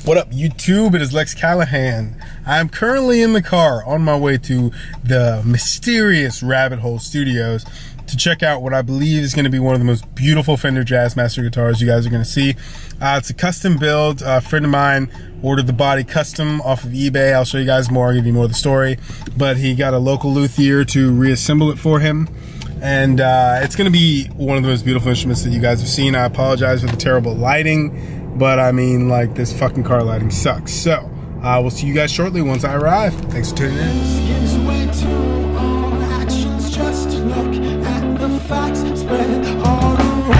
What up, YouTube? It is Lex Callahan. I'm currently in the car on my way to the mysterious Rabbit Hole Studios to check out what I believe is going to be one of the most beautiful Fender Jazzmaster guitars you guys are going to see. It's a custom build. A friend of mine ordered the body custom off of eBay. I'll show you guys more. I'll give you more of the story. But he got a local luthier to reassemble it for him. And it's going to be one of the most beautiful instruments that you guys have seen. I apologize for the terrible lighting. But I mean, like, this fucking car lighting sucks. So, we'll see you guys shortly once I arrive. Thanks for tuning in. Gives way to all actions, just look at the facts spread all around.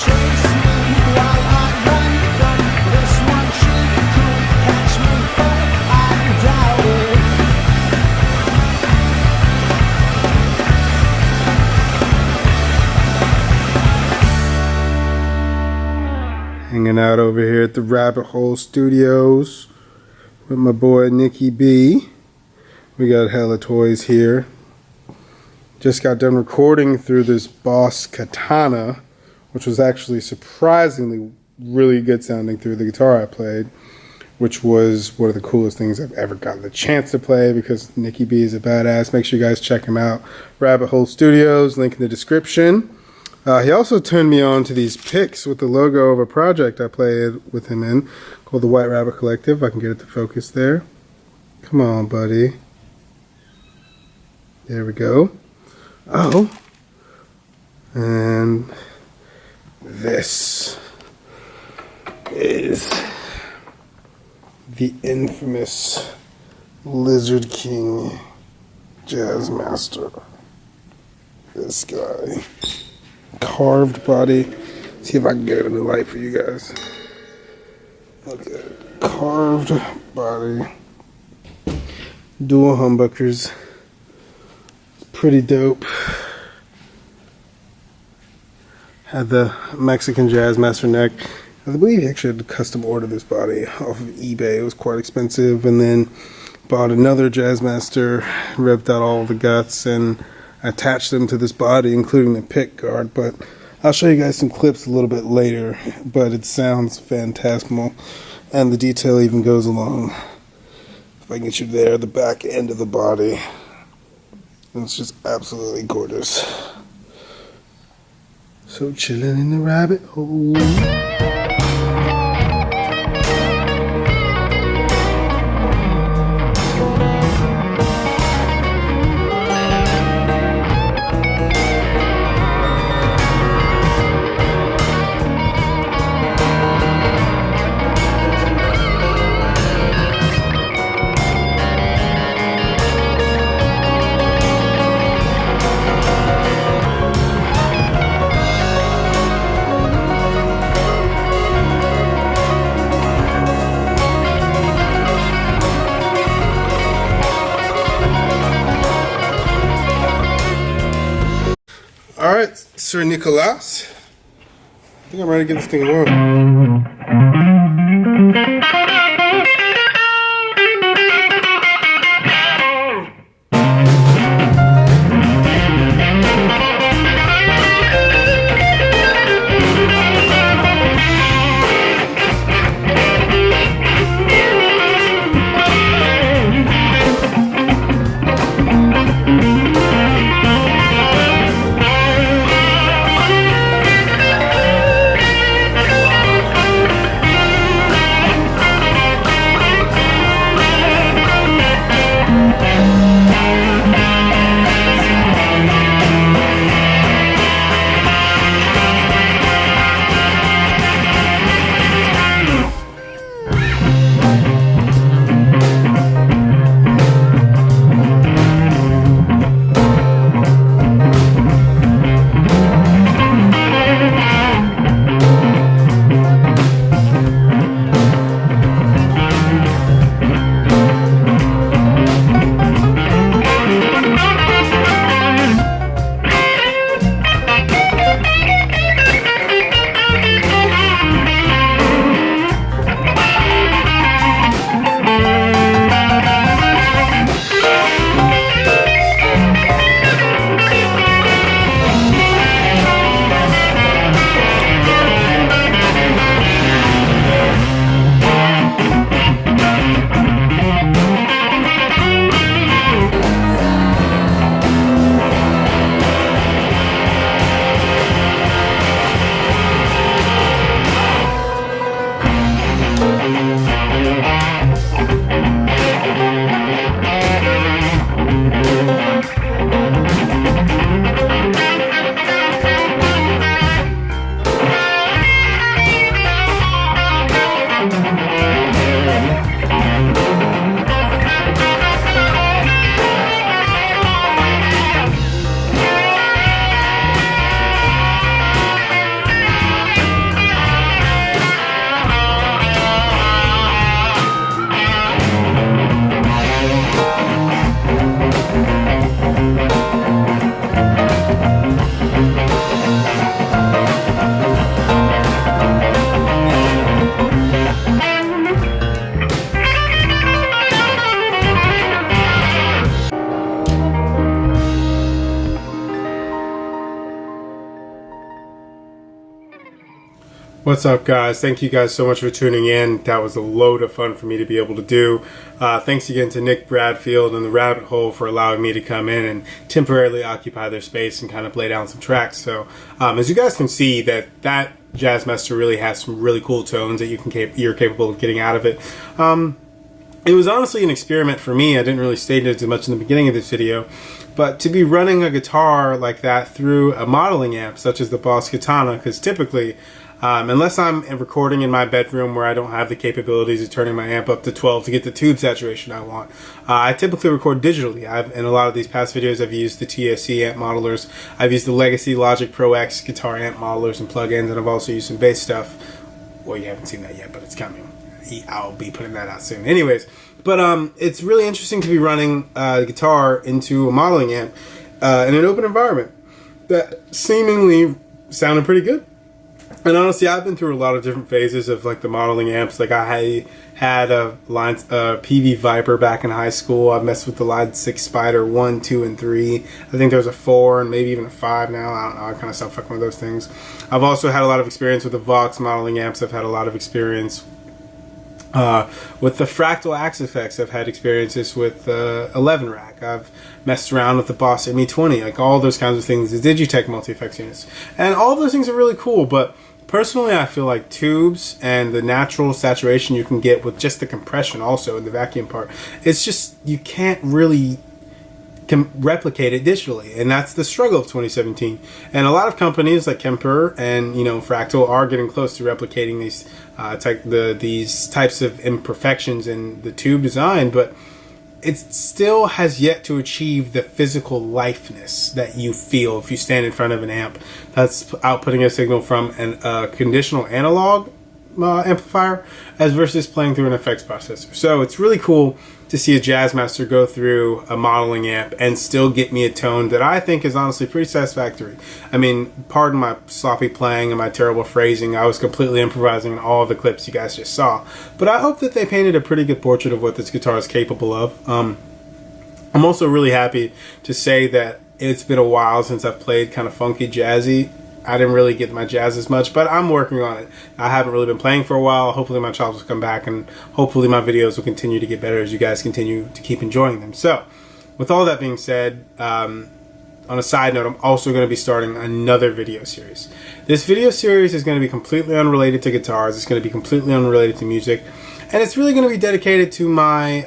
Chase me while I run from this one tree. Could catch me, but I doubt it. Hanging out over here at the Rabbit Hole Studios with my boy Nicky B. We got hella toys here. Just got done recording through this BOSS Katana, which was actually surprisingly really good sounding through the guitar I played, which was one of the coolest things I've ever gotten the chance to play because Nicky B is a badass. Make sure you guys check him out. Rabbit Hole Studios, link in the description. He also turned me on to these pics with the logo of a project I played with him in called the White Rabbit Collective. I can get it to focus there. Come on, buddy. There we go. Oh. And this is the infamous Lizard King Jazzmaster. This guy. Carved body. See if I can get it in the light for you guys. Look at it. Carved body. Dual humbuckers. Pretty dope. Had the Mexican Jazzmaster neck. I believe he actually had to custom order this body off of eBay. It was quite expensive. And then bought another Jazzmaster, ripped out all the guts, and attach them to this body, including the pick guard. But I'll show you guys some clips a little bit later, but it sounds phantasmal, and the detail even goes along. If I can get you there, the back end of the body, and it's just absolutely gorgeous. So chilling in the rabbit hole. Alright, Sir Nicholas. I think I'm ready to get this thing going. What's up, guys? Thank you guys so much for tuning in. That was a load of fun for me to be able to do. Thanks again to Nick Bradfield and the Rabbit Hole for allowing me to come in and temporarily occupy their space and kind of lay down some tracks. So as you guys can see, that Jazzmaster really has some really cool tones that you're capable of getting out of it. It was honestly an experiment for me. I didn't really state it as much in the beginning of this video, but to be running a guitar like that through a modeling amp such as the BOSS Katana, because typically unless I'm recording in my bedroom where I don't have the capabilities of turning my amp up to 12 to get the tube saturation I want, I typically record digitally. In a lot of these past videos, I've used the TSC amp modelers. I've used the Legacy Logic Pro X guitar amp modelers and plugins, and I've also used some bass stuff. Well, you haven't seen that yet, but it's coming. I'll be putting that out soon. Anyways, but it's really interesting to be running the guitar into a modeling amp in an open environment that seemingly sounded pretty good. And honestly, I've been through a lot of different phases of like the modeling amps. Like I had a PV Viper back in high school. I've messed with the Line 6 Spider 1, 2, and 3. I think there's a 4 and maybe even a 5 now. I don't know. I kind of stopped fucking with those things. I've also had a lot of experience with the Vox modeling amps. I've had a lot of experience with the Fractal Axe effects. I've had experiences with 11 rack. I've messed around with the Boss ME20, like all those kinds of things, the Digitech multi-effects units. And all of those things are really cool, but personally I feel like tubes and the natural saturation you can get with just the compression also in the vacuum part, it's just, you can't really replicate it digitally, and that's the struggle of 2017. And a lot of companies like Kemper and Fractal are getting close to replicating these types of imperfections in the tube design, but it still has yet to achieve the physical liveness that you feel if you stand in front of an amp that's outputting a signal from a conditional analog amplifier as versus playing through an effects processor. So it's really cool to see a Jazzmaster go through a modeling amp and still get me a tone that I think is honestly pretty satisfactory. I mean, pardon my sloppy playing and my terrible phrasing. I was completely improvising in all of the clips you guys just saw. But I hope that they painted a pretty good portrait of what this guitar is capable of. I'm also really happy to say that it's been a while since I've played kind of funky jazzy. I didn't really get my jazz as much, but I'm working on it. I haven't really been playing for a while. Hopefully my chops will come back, and hopefully my videos will continue to get better as you guys continue to keep enjoying them. So, with all that being said, on a side note, I'm also going to be starting another video series. This video series is going to be completely unrelated to guitars. It's going to be completely unrelated to music, and it's really going to be dedicated to my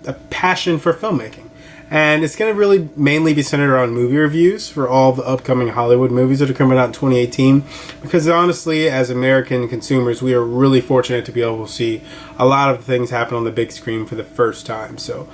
a passion for filmmaking. And it's going to really mainly be centered around movie reviews for all the upcoming Hollywood movies that are coming out in 2018. Because honestly, as American consumers, we are really fortunate to be able to see a lot of things happen on the big screen for the first time. So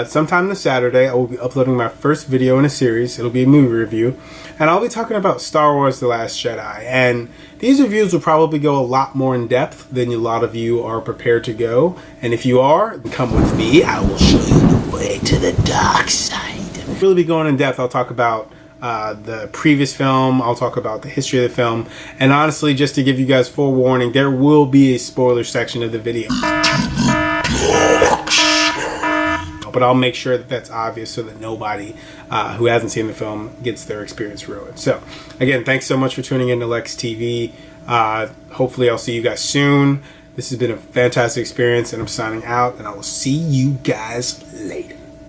sometime this Saturday, I will be uploading my first video in a series. It'll be a movie review. And I'll be talking about Star Wars The Last Jedi. And these reviews will probably go a lot more in depth than a lot of you are prepared to go. And if you are, come with me. I will show you the way to the dark side. We'll really be going in depth. I'll talk about the previous film. I'll talk about the history of the film. And honestly, just to give you guys forewarning, there will be a spoiler section of the video. But I'll make sure that that's obvious so that nobody who hasn't seen the film gets their experience ruined. So, again, thanks so much for tuning in to Lex TV. Hopefully I'll see you guys soon. This has been a fantastic experience, and I'm signing out, and I will see you guys later.